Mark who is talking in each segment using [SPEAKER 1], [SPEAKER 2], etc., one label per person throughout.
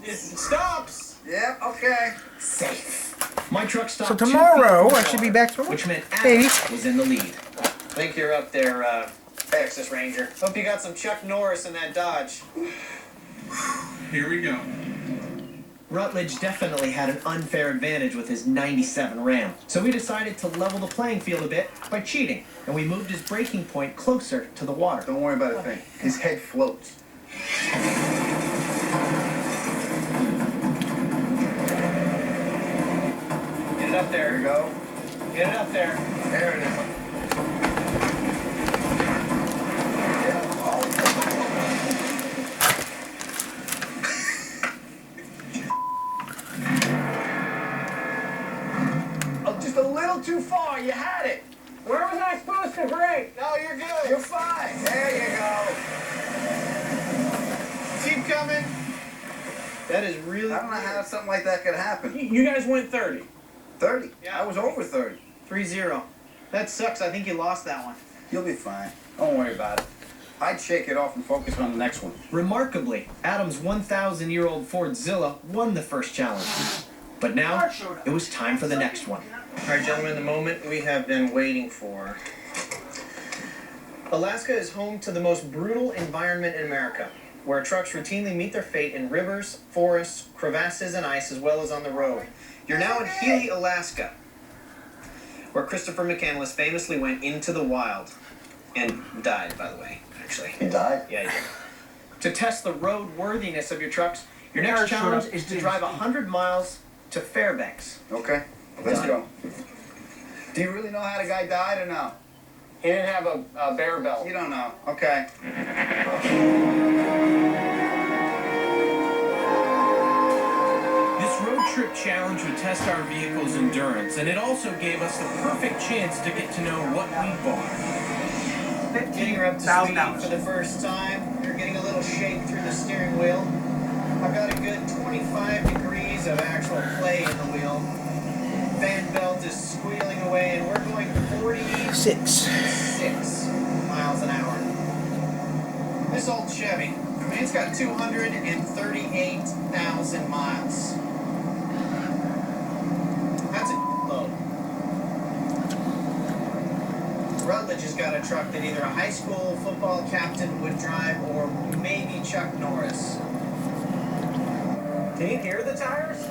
[SPEAKER 1] It stops.
[SPEAKER 2] Yep, okay.
[SPEAKER 1] Safe. My truck stopped.
[SPEAKER 3] So tomorrow I should be back to
[SPEAKER 1] which meant
[SPEAKER 3] maybe.
[SPEAKER 1] Adam was in the lead. Think you're up there, Texas Ranger. Hope you got some Chuck Norris in that Dodge.
[SPEAKER 4] Here we go.
[SPEAKER 1] Rutledge definitely had an unfair advantage with his 97 Ram, so we decided to level the playing field a bit by cheating, and we moved his braking point closer to the water.
[SPEAKER 2] Don't worry about a thing. His head floats.
[SPEAKER 1] Get it up there.
[SPEAKER 2] There you go.
[SPEAKER 1] Get it up there.
[SPEAKER 2] There it is. Just a little too far. You had it.
[SPEAKER 1] Where was I supposed to brake?
[SPEAKER 2] No, you're good. You're fine. There you go.
[SPEAKER 1] Keep coming. That is really.
[SPEAKER 2] I don't know how something like that could happen.
[SPEAKER 1] You guys went 30.
[SPEAKER 2] 30?
[SPEAKER 1] Yeah.
[SPEAKER 2] I was over 30.
[SPEAKER 1] 3-0. That sucks. I think you lost that one.
[SPEAKER 2] You'll be fine. Don't worry about it. I'd shake it off and focus on the next one.
[SPEAKER 1] Remarkably, Adam's 1,000-year-old Ford Zilla won the first challenge. But now, it was time for the next one. All right, gentlemen, the moment we have been waiting for. Alaska is home to the most brutal environment in America, where trucks routinely meet their fate in rivers, forests, crevasses, and ice, as well as on the road. You're now in Healy, Alaska, where Christopher McCandless famously went into the wild and died, by the way, actually.
[SPEAKER 2] He died?
[SPEAKER 1] Yeah, he did. To test the roadworthiness of your trucks, your next challenge is to drive 100 miles to Fairbanks.
[SPEAKER 2] Okay, let's go. Do you really know how the guy died or no?
[SPEAKER 1] He didn't have a bear belt.
[SPEAKER 2] You don't know. Okay.
[SPEAKER 4] This road trip challenge would test our vehicle's endurance, and it also gave us the perfect chance to get to know what we bought.
[SPEAKER 1] Getting her up to speed for the first time. You're getting a little shake through the steering wheel. I've got a good 25 degrees of actual play in the wheel. Fan belt is squealing away, and we're going 46 miles an hour. This old Chevy, I mean, it's got 238,000 miles. That's a load. Rutledge has got a truck that either a high school football captain would drive or maybe Chuck Norris. Can you hear the tires?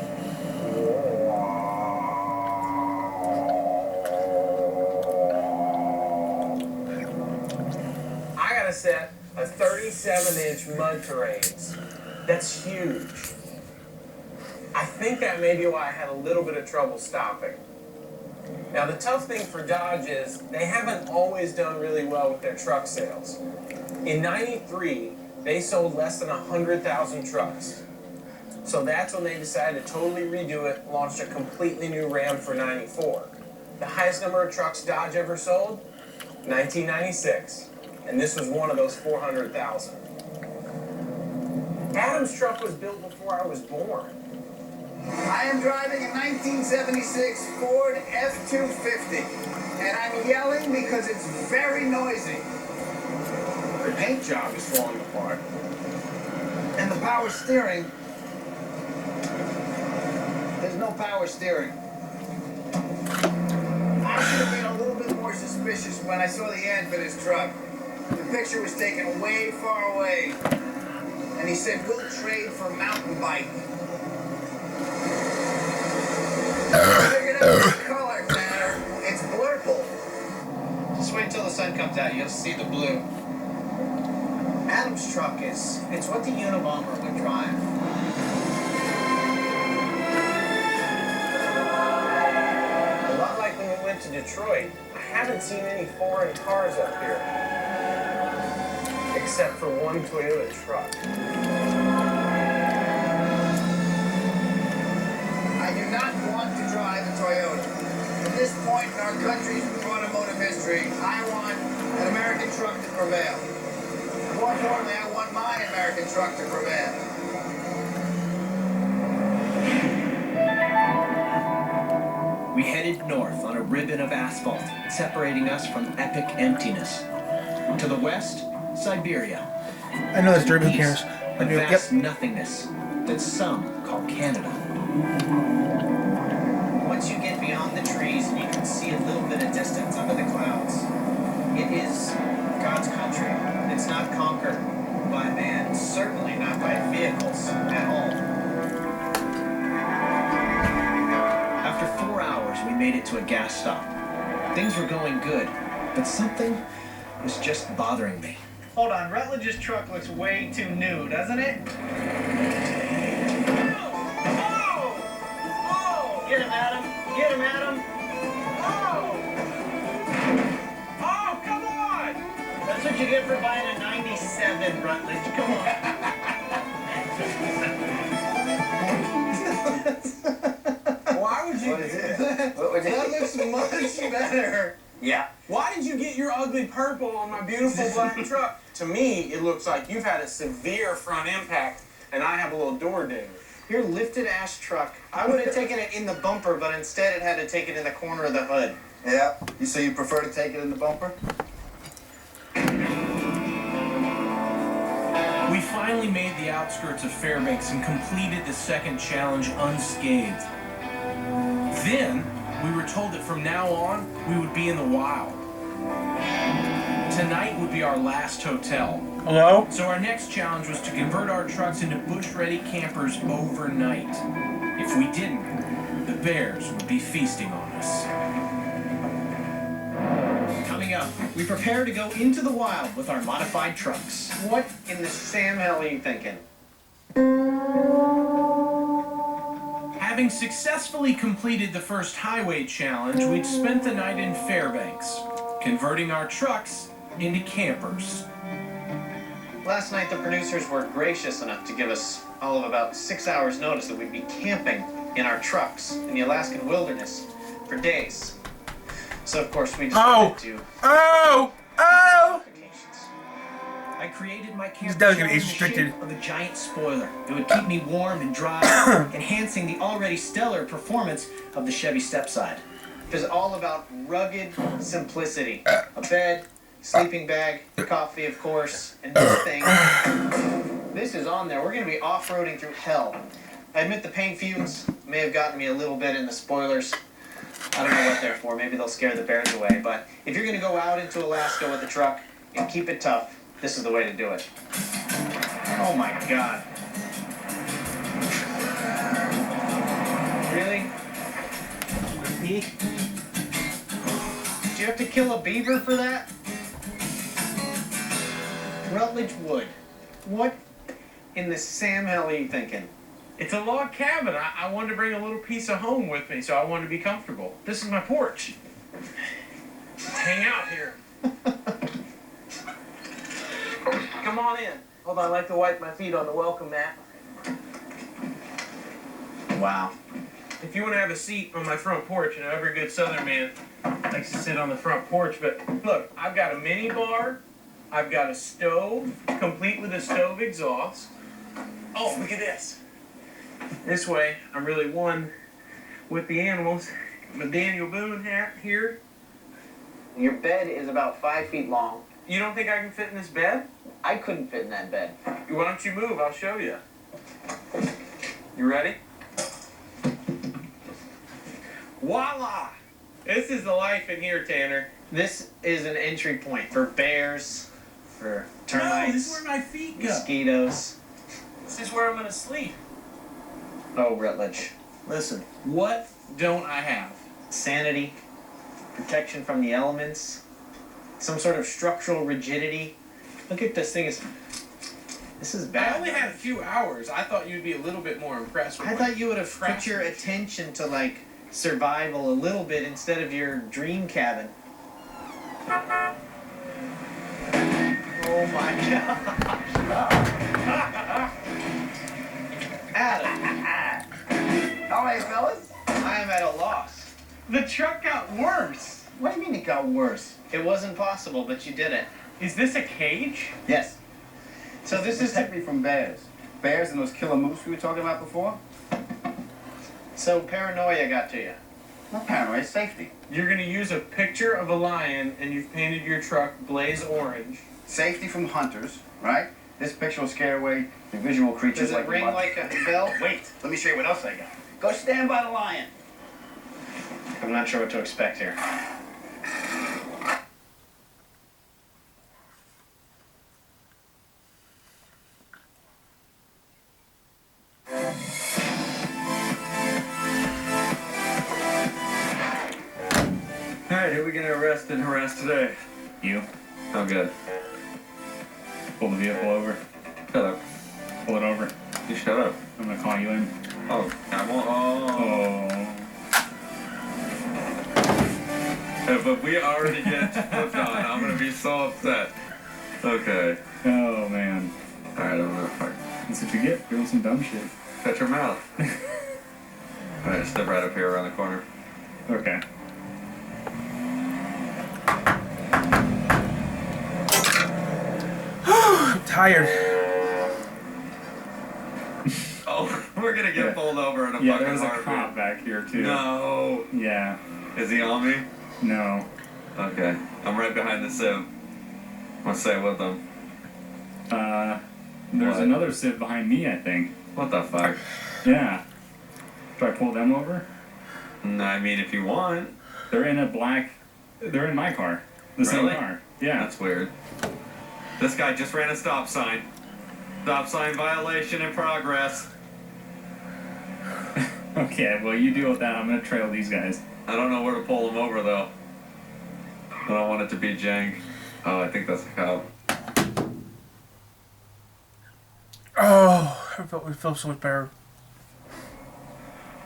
[SPEAKER 1] I got a set of 37-inch mud terrains. That's huge. I think that may be why I had a little bit of trouble stopping. Now, the tough thing for Dodge is they haven't always done really well with their truck sales. In '93, they sold less than 100,000 trucks. So that's when they decided to totally redo it, launched a completely new Ram for '94. The highest number of trucks Dodge ever sold? 1996. And this was one of those 400,000. Adam's truck was built before I was born.
[SPEAKER 2] I am driving a 1976 Ford F-250, and I'm yelling because it's very noisy.
[SPEAKER 4] The paint job is falling apart.
[SPEAKER 2] And the power steering, there's no power steering. I should have been a little bit more suspicious when I saw the ad for this truck. The picture was taken way far away, and he said, "We'll trade for mountain bike." I figured out the color, Tanner. It's blurple.
[SPEAKER 1] Just wait till the sun comes out, you'll see the blue. Adam's truck it's what the Unabomber would drive. A lot like when we went to Detroit, I haven't seen any foreign cars up here. Except for one Toyota truck.
[SPEAKER 2] I do not want to drive a Toyota. At this point in our country's automotive history, I want an American truck to prevail. More importantly, I want my American truck to prevail.
[SPEAKER 1] We headed north on a ribbon of asphalt, separating us from epic emptiness. To the west, Siberia.
[SPEAKER 3] I know that's Derby, who cares?
[SPEAKER 1] A vast nothingness.
[SPEAKER 5] that some call Canada. Once you get beyond the trees and you can see a little bit of distance under the clouds, it is God's country. It's not conquered by man, certainly not by vehicles at all. After 4 hours, we made it to a gas stop. Things were going good, but something was just bothering me.
[SPEAKER 6] Hold on, Rutledge's truck looks way too new, doesn't it? Get him, Adam! Get him, Adam!
[SPEAKER 1] Oh, come on!
[SPEAKER 6] That's what you get for buying a 97, Rutledge. Come on.
[SPEAKER 1] Why would you
[SPEAKER 2] What is it? That looks much better.
[SPEAKER 1] Yeah. Why did you get your ugly purple on my beautiful black truck? To me, it looks like you've had a severe front impact, and I have a little door dinger.
[SPEAKER 5] Your lifted ash truck, I would have taken it in the bumper, but instead it had to take it in the corner of the hood.
[SPEAKER 2] Yeah. So you prefer to take it in the bumper?
[SPEAKER 4] We finally made the outskirts of Fairbanks and completed the second challenge unscathed. Then, we were told that from now on, we would be in the wild. Tonight would be our last hotel.
[SPEAKER 3] Hello?
[SPEAKER 4] So our next challenge was to convert our trucks into bush-ready campers overnight. If we didn't, the bears would be feasting on us.
[SPEAKER 5] Coming up, we prepare to go into the wild with our modified trucks. What in the Sam hell are you thinking?
[SPEAKER 4] Having successfully completed the first highway challenge, we'd spent the night in Fairbanks, converting our trucks into campers.
[SPEAKER 5] Last night, the producers were gracious enough to give us all of about 6 hours notice that we'd be camping in our trucks in the Alaskan wilderness for days. So, of course, we decided to vacations. I created my camper
[SPEAKER 3] definitely
[SPEAKER 5] shell in the
[SPEAKER 3] restricted.
[SPEAKER 5] shape of a giant spoiler. It would keep me warm and dry, enhancing the already stellar performance of the Chevy Stepside. It was all about rugged simplicity. A bed, sleeping bag, coffee, of course, and this thing. This is on there. We're going to be off-roading through hell. I admit the paint fumes may have gotten me a little bit in the spoilers. I don't know what they're for. Maybe they'll scare the bears away. But if you're going to go out into Alaska with a truck and keep it tough, this is the way to do it. Oh my God. Really? Me? Did you have to kill a beaver for that? Rutledge Wood. What in the Sam hell are you thinking?
[SPEAKER 1] It's a log cabin. I wanted to bring a little piece of home with me, so I wanted to be comfortable. This is my porch. Let's hang out here. Come on in. Hold on, I like to wipe my feet on the welcome mat.
[SPEAKER 5] Wow.
[SPEAKER 1] If you want to have a seat on my front porch, you know, every good Southern man likes to sit on the front porch, but look, I've got a mini bar, I've got a stove, complete with a stove exhaust. Oh, look at this. This way, I'm really one with the animals. I'm a Daniel Boone hat here.
[SPEAKER 5] Your bed is about 5 feet long.
[SPEAKER 1] You don't think I can fit in this bed?
[SPEAKER 5] I couldn't fit in that bed.
[SPEAKER 1] Why don't you move? I'll show you. You ready? Voila! This is the life in here, Tanner.
[SPEAKER 5] This is an entry point for bears, for
[SPEAKER 1] No,
[SPEAKER 5] termites,
[SPEAKER 1] this is where my feet go.
[SPEAKER 5] mosquitoes.
[SPEAKER 1] This is where I'm gonna sleep.
[SPEAKER 5] Oh, Rutledge.
[SPEAKER 1] Listen, what don't I have?
[SPEAKER 5] Sanity, protection from the elements, some sort of structural rigidity. Look at this thing. This is bad.
[SPEAKER 1] I only had a few hours. I thought you'd be a little bit more impressed with
[SPEAKER 5] I
[SPEAKER 1] my
[SPEAKER 5] thought you would have put your
[SPEAKER 1] craftsmanship.
[SPEAKER 5] attention to, like, survival a little bit instead of your dream cabin. Oh my God. Adam,
[SPEAKER 2] All right, fellas.
[SPEAKER 5] I am at a loss.
[SPEAKER 1] The truck got worse.
[SPEAKER 2] What do you mean it got worse?
[SPEAKER 5] It wasn't possible, but you did it.
[SPEAKER 1] Is this a cage?
[SPEAKER 2] Yes.
[SPEAKER 5] So this is
[SPEAKER 2] protect me from bears. Bears and those killer moose we were talking about before?
[SPEAKER 5] so paranoia got to you.
[SPEAKER 2] Not paranoid, safety.
[SPEAKER 1] You're gonna use a picture of a lion and you've painted your truck blaze orange.
[SPEAKER 2] Safety from hunters, right?
[SPEAKER 5] This picture will scare away the visual creatures
[SPEAKER 6] Does
[SPEAKER 5] like
[SPEAKER 6] it ring like a bell? Wait, let me show you what else I got. Go stand by the lion. I'm not sure what to expect here.
[SPEAKER 7] Alright, who are we gonna arrest and harass today?
[SPEAKER 8] You
[SPEAKER 7] Oh, good.
[SPEAKER 8] pull the vehicle over.
[SPEAKER 7] Shut up.
[SPEAKER 8] Pull it over.
[SPEAKER 7] You shut up.
[SPEAKER 8] I'm gonna call you in.
[SPEAKER 7] Oh, I won't. Oh. If we already get flipped on, I'm gonna be so upset. Okay.
[SPEAKER 8] Oh man.
[SPEAKER 7] Alright, I'm gonna fuck.
[SPEAKER 8] That's what you get doing some dumb shit.
[SPEAKER 7] Shut your mouth. Alright, step right up here around the corner.
[SPEAKER 8] Okay.
[SPEAKER 3] I'm tired.
[SPEAKER 7] Oh, we're gonna get
[SPEAKER 8] Yeah.
[SPEAKER 7] pulled over in a
[SPEAKER 8] Yeah,
[SPEAKER 7] fucking
[SPEAKER 8] there was a
[SPEAKER 7] heartbeat.
[SPEAKER 8] cop back here too.
[SPEAKER 7] No.
[SPEAKER 8] Yeah.
[SPEAKER 7] Is he on me?
[SPEAKER 8] No.
[SPEAKER 7] Okay. I'm right behind the sieve. I'm gonna stay with him.
[SPEAKER 8] There's
[SPEAKER 7] What?
[SPEAKER 8] another Civ behind me, I think.
[SPEAKER 7] What the fuck?
[SPEAKER 8] Yeah. Should I pull them over?
[SPEAKER 7] I mean, if you want.
[SPEAKER 8] They're in a black. They're in my car. The same
[SPEAKER 7] Really?
[SPEAKER 8] car. Yeah.
[SPEAKER 7] That's weird. This guy just ran a stop sign. Stop sign violation in progress.
[SPEAKER 8] Okay. Well, you deal with that. I'm gonna trail these guys.
[SPEAKER 7] I don't know where to pull him over though. I don't want it to be jank. Oh, I think that's a cop.
[SPEAKER 3] Oh, it feels so much better.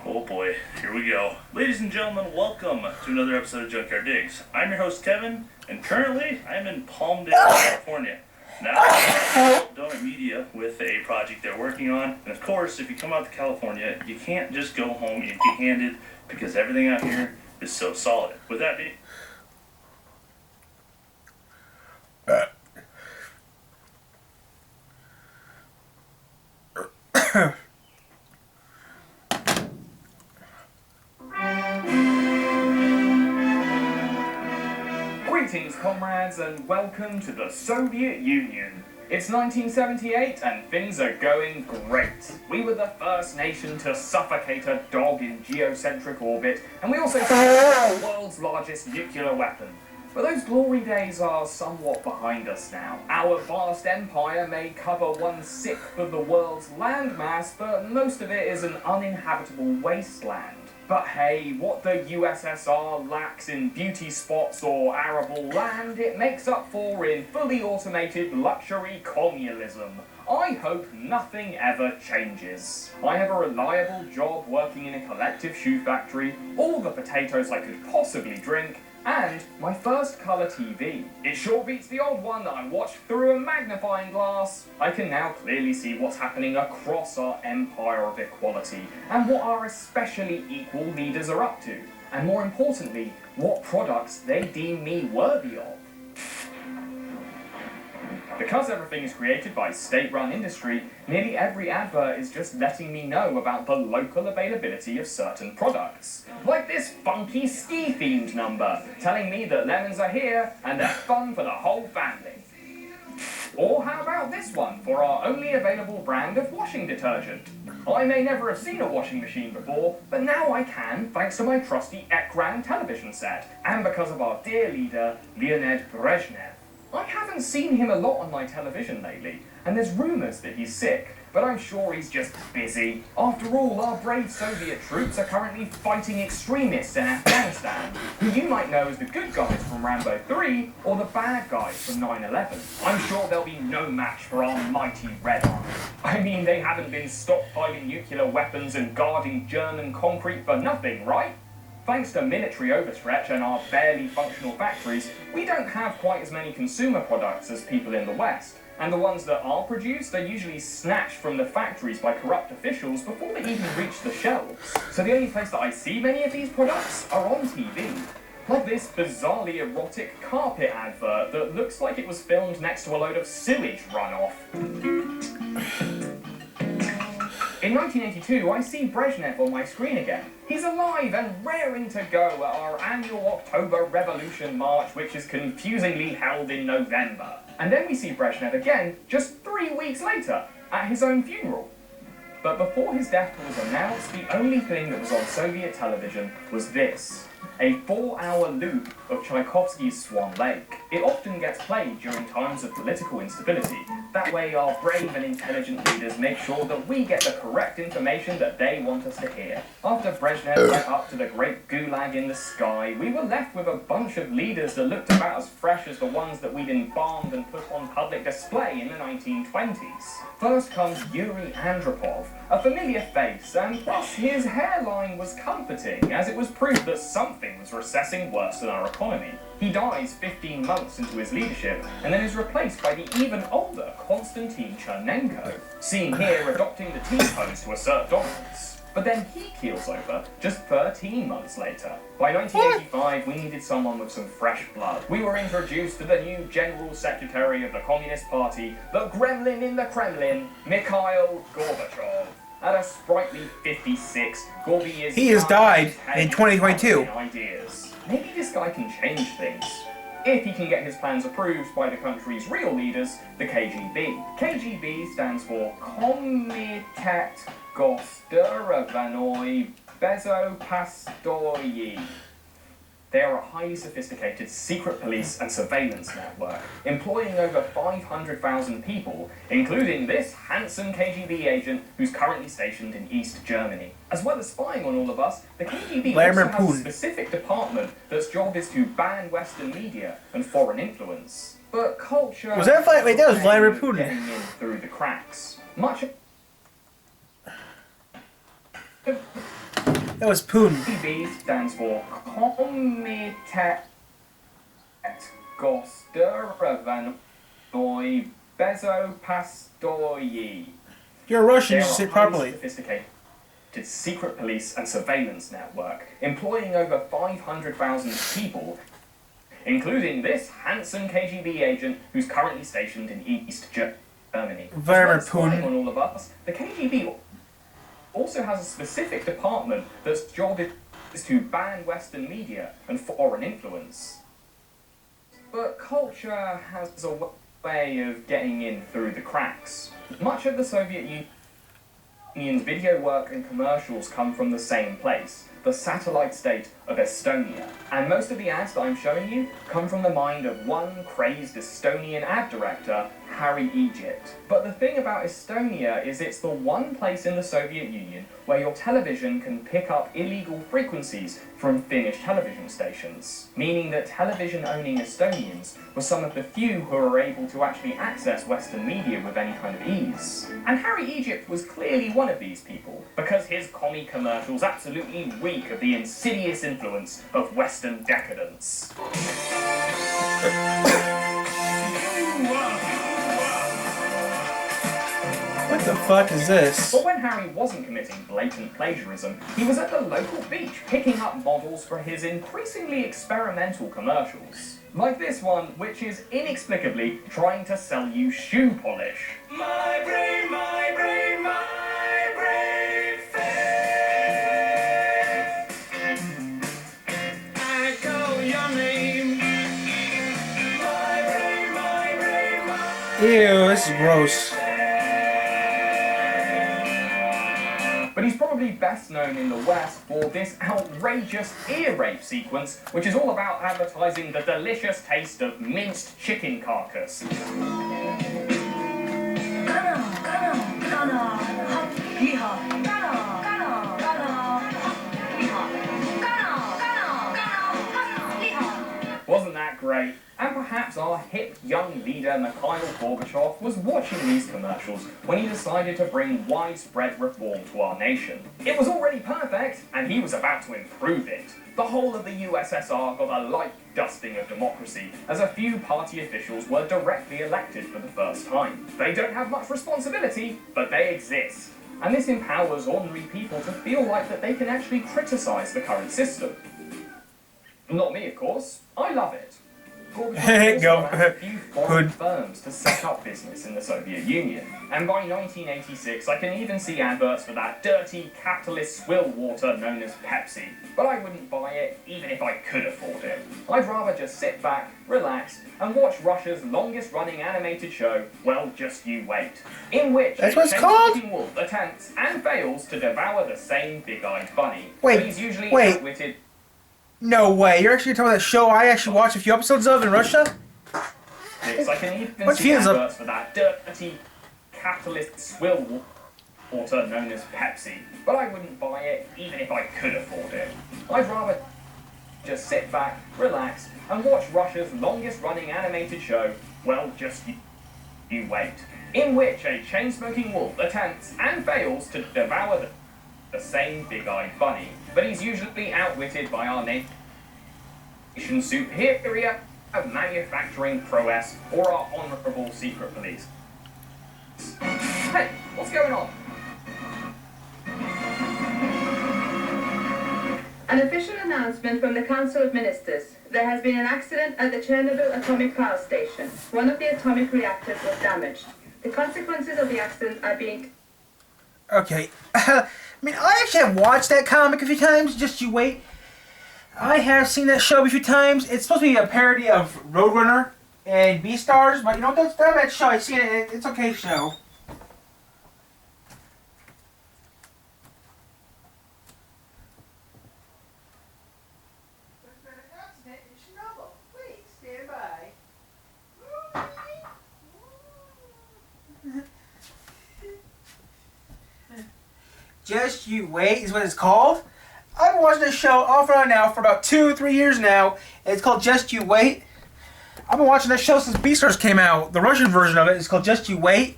[SPEAKER 9] Oh boy, here we go. Ladies and gentlemen, welcome to another episode of Junkyard Digs. I'm your host Kevin, and currently I'm in Palmdale, California. Now, I'm Donut Media with a project they're working on, and of course, if you come out to California, you can't just go home empty-handed because everything out here is so solid. With that being
[SPEAKER 10] Greetings, comrades, and welcome to the Soviet Union. It's 1978, and things are going great. We were the first nation to suffocate a dog in geocentric orbit, and we also created the world's largest nuclear weapon. But those glory days are somewhat behind us now. Our vast empire may cover 1/6 of the world's landmass, but most of it is an uninhabitable wasteland. But hey, what the USSR lacks in beauty spots or arable land, it makes up for in fully automated luxury communalism. I hope nothing ever changes. I have a reliable job working in a collective shoe factory, all the potatoes I could possibly drink, and my first colour TV. It sure beats the old one that I watched through a magnifying glass. I can now clearly see what's happening across our empire of equality, and what our especially equal leaders are up to, and more importantly, what products they deem me worthy of. Because everything is created by state-run industry, nearly every advert is just letting me know about the local availability of certain products. Like this funky ski-themed number, telling me that lemons are here and they're fun for the whole family. Or how about this one for our only available brand of washing detergent? I may never have seen a washing machine before, but now I can thanks to my trusty Ekran television set, and because of our dear leader, Leonid Brezhnev. I haven't seen him a lot on my television lately, and there's rumours that he's sick, but I'm sure he's just busy. After all, our brave Soviet troops are currently fighting extremists in Afghanistan, who you might know as the good guys from Rambo 3, or the bad guys from 9/11. I'm sure there'll be no match for our mighty Red Army. I mean, they haven't been stockpiling nuclear weapons and guarding German concrete for nothing, right? Thanks to military overstretch and our barely functional factories, we don't have quite as many consumer products as people in the West, and the ones that are produced are usually snatched from the factories by corrupt officials before they even reach the shelves. So the only place that I see many of these products are on TV. Like this bizarrely erotic carpet advert that looks like it was filmed next to a load of sewage runoff. In 1982, I see Brezhnev on my screen again. He's alive and raring to go at our annual October Revolution March, which is confusingly held in November. And then we see Brezhnev again just 3 weeks later at his own funeral. But before his death was announced, the only thing that was on Soviet television was this. A 4-hour loop of Tchaikovsky's Swan Lake. It often gets played during times of political instability. That way our brave and intelligent leaders make sure that we get the correct information that they want us to hear. After Brezhnev went up to the great gulag in the sky, we were left with a bunch of leaders that looked about as fresh as the ones that we'd embalmed and put on public display in the 1920s. First comes Yuri Andropov, a familiar face, and plus his hairline was comforting, as it was proof that something was recessing worse than our economy. He dies 15 months into his leadership, and then is replaced by the even older Konstantin Chernenko, seen here adopting the T-pose to assert dominance. But then he keels over just 13 months later. By 1985, we needed someone with some fresh blood. We were introduced to the new General Secretary of the Communist Party, the Gremlin in the Kremlin, Mikhail Gorbachev. At a sprightly 56, Gorby is...
[SPEAKER 3] He has died in 2022.
[SPEAKER 10] Ideas. Maybe this guy can change things. If he can get his plans approved by the country's real leaders, the KGB. KGB stands for Komitet Gosterovanoi Bezopastoyi. They are a highly sophisticated secret police and surveillance network, employing over 500,000 people, including this handsome KGB agent who's currently stationed in East Germany. As well as spying on all of us, the KGB also has a specific department that's job is to ban Western media and foreign influence. But culture...
[SPEAKER 3] Was that fight? Wait, that was Vladimir Putin.
[SPEAKER 10] Getting in through the cracks. Much of...
[SPEAKER 3] That was Putin.
[SPEAKER 10] KGB stands for Komitet Gosterovanoi Bezopastoyi.
[SPEAKER 3] You're Russian, you should say it properly.
[SPEAKER 10] Sophisticated secret police and surveillance network, employing over 500,000 people, including this handsome KGB agent who's currently stationed in East Germany.
[SPEAKER 3] Vladimir Putin.
[SPEAKER 10] On all of us, the KGB also has a specific department that's job is to ban Western media and foreign influence. But culture has a way of getting in through the cracks. Much of the Soviet Union's video work and commercials come from the same place, the satellite state of Estonia. And most of the ads that I'm showing you come from the mind of one crazed Estonian ad director, Harry Egypt. But the thing about Estonia is it's the one place in the Soviet Union where your television can pick up illegal frequencies from Finnish television stations, meaning that television-owning Estonians were some of the few who were able to actually access Western media with any kind of ease. And Harry Egypt was clearly one of these people, because his commie commercials absolutely reek of the insidious influence of Western decadence.
[SPEAKER 3] What the fuck is this?
[SPEAKER 10] But when Harry wasn't committing blatant plagiarism, he was at the local beach picking up models for his increasingly experimental commercials. Like this one, which is inexplicably trying to sell you shoe polish. My brain, my brain, my brain I call your name. My brain, my brain, my
[SPEAKER 3] Ew, this is gross.
[SPEAKER 10] But he's probably best known in the West for this outrageous ear rape sequence, which is all about advertising the delicious taste of minced chicken carcass. Wasn't that great? And perhaps our hip young leader Mikhail Gorbachev was watching these commercials when he decided to bring widespread reform to our nation. It was already perfect, and he was about to improve it. The whole of the USSR got a light dusting of democracy, as a few party officials were directly elected for the first time. They don't have much responsibility, but they exist. And this empowers ordinary people to feel like that they can actually criticize the current system. Not me, of course. I love it. Gorbachev
[SPEAKER 3] Go.
[SPEAKER 10] also allowed a few foreign
[SPEAKER 3] Good.
[SPEAKER 10] firms to set up business in the Soviet Union. And by 1986, I can even see adverts for that dirty capitalist swill water known as Pepsi. But I wouldn't buy it, even if I could afford it. I'd rather just sit back, relax, and watch Russia's longest-running animated show, Well, Just You Wait, in which
[SPEAKER 3] That's
[SPEAKER 10] a
[SPEAKER 3] what it's called?
[SPEAKER 10] chain-smoking wolf attempts and fails to devour the same big-eyed bunny.
[SPEAKER 3] Wait,
[SPEAKER 10] but he's usually
[SPEAKER 3] wait.
[SPEAKER 10] outwitted.
[SPEAKER 3] No way. You're actually talking about that show I actually watched a few episodes of in Russia?
[SPEAKER 10] I can even
[SPEAKER 3] What
[SPEAKER 10] see
[SPEAKER 3] feels up-
[SPEAKER 10] adverts for that dirty capitalist swill water known as Pepsi. But I wouldn't buy it, even if I could afford it. I'd rather just sit back, relax, and watch Russia's longest-running animated show, Well, Just You Wait, in which a chain-smoking wolf attempts and fails to devour the same big-eyed bunny, but he's usually outwitted by our nation's superior manufacturing prowess or our honourable secret police. Hey, what's going on?
[SPEAKER 11] An official announcement from the Council of Ministers. There has been an accident at the Chernobyl atomic power station. One of the atomic reactors was damaged. The consequences of the accident are being...
[SPEAKER 3] Okay. I mean, I actually have watched that comic a few times. Just You Wait. I have seen that show a few times. It's supposed to be a parody of Roadrunner and Beastars, but you know, that's not a bad show. I've seen it. It's an okay show. Just You Wait is what it's called. I've been watching this show off and on now for about 2-3 years now. It's called Just You Wait. I've been watching this show since Beastars came out. The Russian version of it is called Just You Wait.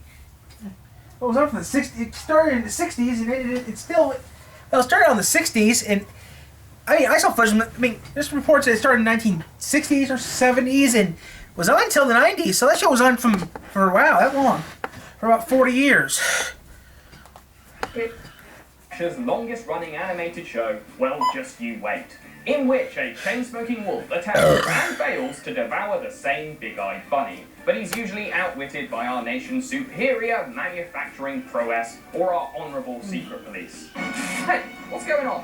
[SPEAKER 3] It was on from the 60s. It started in the 60s, and it's still... Well, it started out in the 60s, and... I mean, I saw footage. I mean, this report said it started in the 1960s or 70s, and was on until the 90s. So that show was on for wow, that long. For about 40 years.
[SPEAKER 10] Russia's longest-running animated show, Well, Just You Wait, in which a chain-smoking wolf attempts and fails to devour the same big-eyed bunny, but he's usually outwitted by our nation's superior manufacturing prowess or our honourable secret police. Hey, what's going on?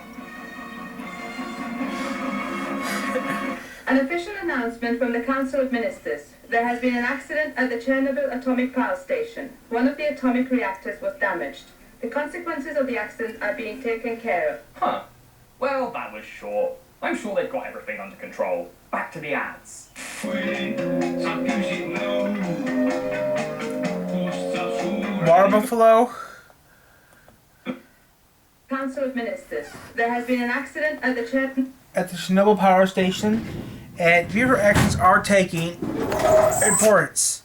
[SPEAKER 11] An official announcement from the Council of Ministers. There has been an accident at the Chernobyl atomic power station. One of the atomic reactors was damaged. The consequences of the accident are being taken care of.
[SPEAKER 10] Huh. Well, that was short. I'm sure they've got everything under control. Back to the ads.
[SPEAKER 3] Water Buffalo.
[SPEAKER 11] Council of Ministers. There has been an accident at the
[SPEAKER 3] Chernobyl power station, and viewer actions are taking importance.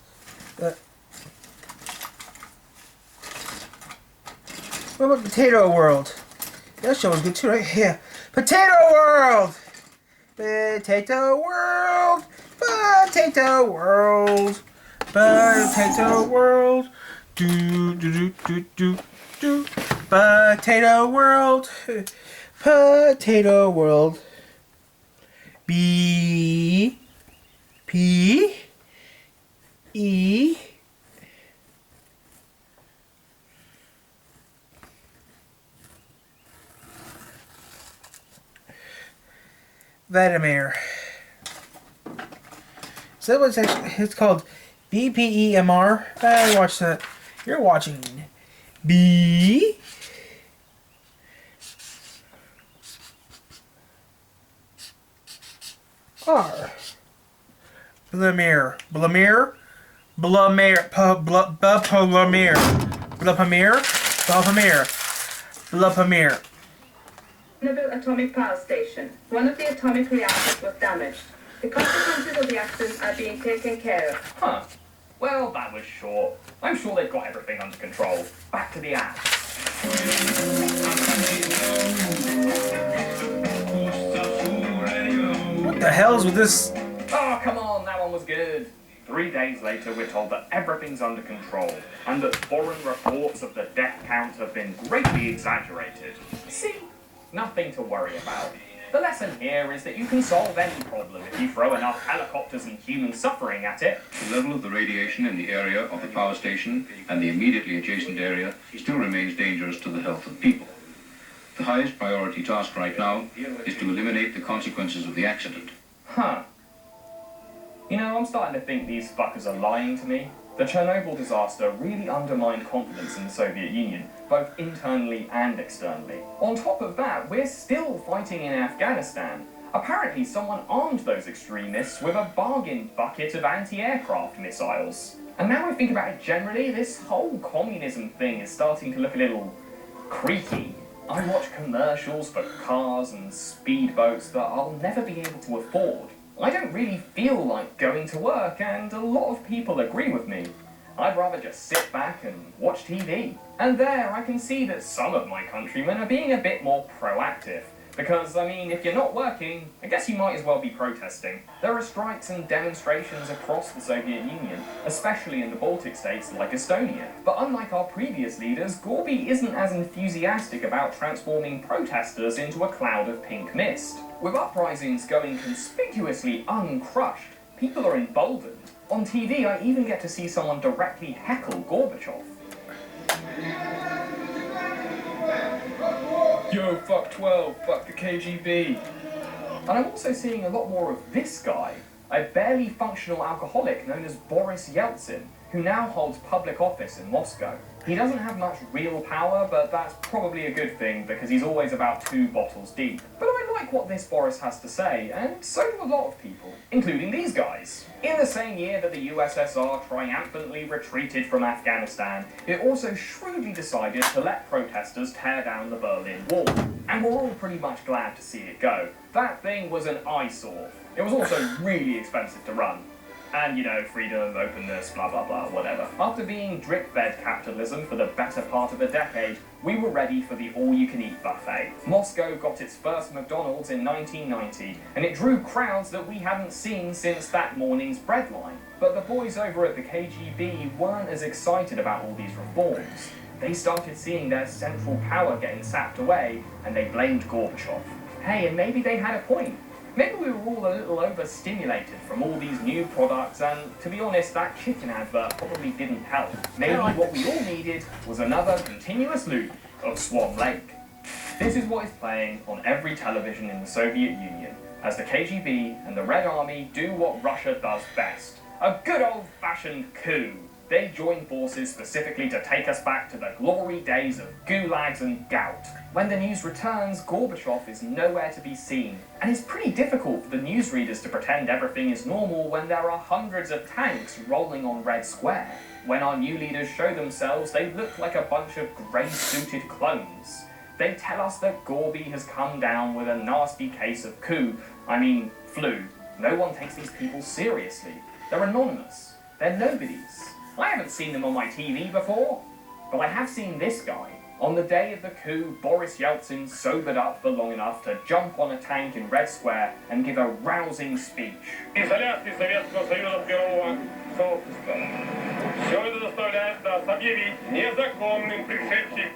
[SPEAKER 3] What about Potato World? That show was good too, right? Yeah. Potato World! Potato World! Potato World! Potato World! Do do do do do do. Potato World! Potato World. B P E Vladimir. So that was actually, it's called BPEMR. I watched that. You're watching B R. Vladimir. Vladimir. Vladimir. Vladimir. Vladimir. Vladimir. Vladimir.
[SPEAKER 11] Chernobyl atomic power station. One of the atomic reactors was damaged. The consequences of the accident are being taken care of.
[SPEAKER 10] Huh. Well, that was short. I'm sure they've got everything under control. Back to the ads.
[SPEAKER 3] What the hell's with this?
[SPEAKER 10] Oh, come on, that one was good. 3 days later, we're told that everything's under control, and that foreign reports of the death count have been greatly exaggerated. See? Nothing to worry about. The lesson here is that you can solve any problem if you throw enough helicopters and human suffering at it.
[SPEAKER 12] The level of the radiation in the area of the power station and the immediately adjacent area still remains dangerous to the health of people. The highest priority task right now is to eliminate the consequences of the accident.
[SPEAKER 10] Huh. You know, I'm starting to think these fuckers are lying to me. The Chernobyl disaster really undermined confidence in the Soviet Union, both internally and externally. On top of that, we're still fighting in Afghanistan. Apparently someone armed those extremists with a bargain bucket of anti-aircraft missiles. And now I think about it generally, this whole communism thing is starting to look a little creaky. I watch commercials for cars and speedboats that I'll never be able to afford. I don't really feel like going to work, and a lot of people agree with me. I'd rather just sit back and watch TV. And there I can see that some of my countrymen are being a bit more proactive. Because, I mean, if you're not working, I guess you might as well be protesting. There are strikes and demonstrations across the Soviet Union, especially in the Baltic states like Estonia. But unlike our previous leaders, Gorby isn't as enthusiastic about transforming protesters into a cloud of pink mist. With uprisings going conspicuously uncrushed, people are emboldened. On TV, I even get to see someone directly heckle Gorbachev. Yo, fuck 12, fuck the KGB. And I'm also seeing a lot more of this guy, a barely functional alcoholic known as Boris Yeltsin, who now holds public office in Moscow. He doesn't have much real power, but that's probably a good thing because he's always about 2 bottles deep. But I like what this Boris has to say, and so do a lot of people, including these guys. In the same year that the USSR triumphantly retreated from Afghanistan, it also shrewdly decided to let protesters tear down the Berlin Wall. And we're all pretty much glad to see it go. That thing was an eyesore. It was also really expensive to run. And, you know, freedom, openness, blah blah blah, whatever. After being drip-fed capitalism for the better part of a decade, we were ready for the all-you-can-eat buffet. Moscow got its first McDonald's in 1990, and it drew crowds that we hadn't seen since that morning's breadline. But the boys over at the KGB weren't as excited about all these reforms. They started seeing their central power getting sapped away, and they blamed Gorbachev. Hey, and maybe they had a point. Maybe we were all a little overstimulated from all these new products, and to be honest, that chicken advert probably didn't help. Maybe what we all needed was another continuous loop of Swan Lake. This is what is playing on every television in the Soviet Union, as the KGB and the Red Army do what Russia does best. A good old-fashioned coup. They join forces specifically to take us back to the glory days of gulags and gout. When the news returns, Gorbachev is nowhere to be seen. And it's pretty difficult for the newsreaders to pretend everything is normal when there are hundreds of tanks rolling on Red Square. When our new leaders show themselves, they look like a bunch of grey-suited clones. They tell us that Gorby has come down with a nasty case of flu. No one takes these people seriously. They're anonymous. They're nobodies. I haven't seen them on my TV before, but I have seen this guy. On the day of the coup, Boris Yeltsin sobered up for long enough to jump on a tank in Red Square and give a rousing speech.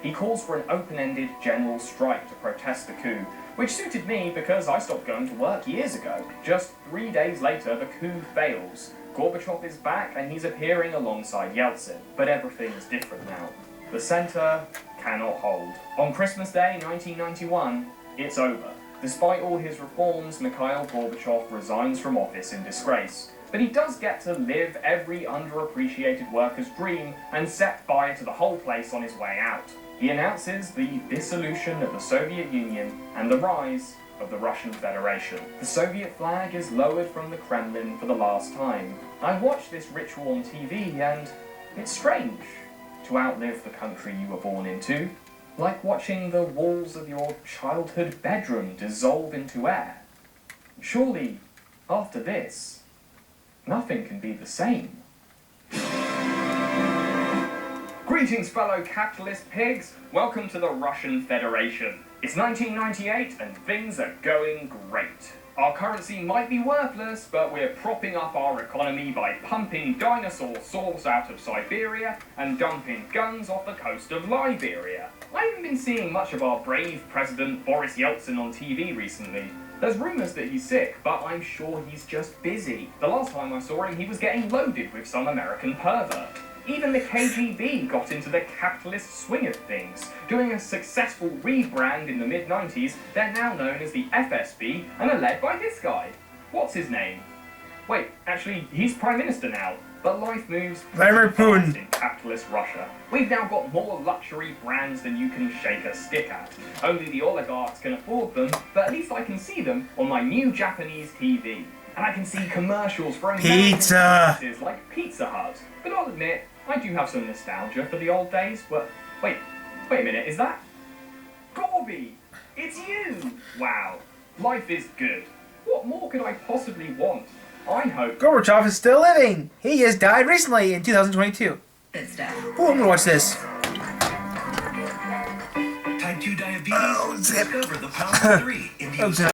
[SPEAKER 10] He calls for an open-ended general strike to protest the coup, which suited me because I stopped going to work years ago. Just 3 days later, the coup fails. Gorbachev is back and he's appearing alongside Yeltsin, but everything is different now. The centre cannot hold. On Christmas Day 1991, it's over. Despite all his reforms, Mikhail Gorbachev resigns from office in disgrace. But he does get to live every underappreciated worker's dream and set fire to the whole place on his way out. He announces the dissolution of the Soviet Union and the rise of the Russian Federation. The Soviet flag is lowered from the Kremlin for the last time. I watched this ritual on TV and it's strange to outlive the country you were born into. Like watching the walls of your childhood bedroom dissolve into air. Surely, after this, nothing can be the same. Greetings, fellow capitalist pigs. Welcome to the Russian Federation. It's 1998 and things are going great. Our currency might be worthless, but we're propping up our economy by pumping dinosaur sauce out of Siberia and dumping guns off the coast of Liberia. I haven't been seeing much of our brave President Boris Yeltsin on TV recently. There's rumours that he's sick, but I'm sure he's just busy. The last time I saw him, he was getting loaded with some American pervert. Even the KGB got into the capitalist swing of things. Doing a successful rebrand in the mid-90s, they're now known as the FSB and are led by this guy. What's his name? Wait, actually, he's Prime Minister now. But life moves
[SPEAKER 3] Vladimir Putin
[SPEAKER 10] in capitalist Russia. We've now got more luxury brands than you can shake a stick at. Only the oligarchs can afford them, but at least I can see them on my new Japanese TV. And I can see commercials for
[SPEAKER 3] pizza
[SPEAKER 10] places like Pizza Hut. But I'll admit, I do have some nostalgia for the old days. Wait a minute, is that Gorby? It's you! Wow, life is good. What more could I possibly want? I hope
[SPEAKER 3] Gorbachev is still living. He just died recently in 2022. Oh, I'm gonna watch this.
[SPEAKER 13] Type 2 diabetes. Discover the power of 3 in the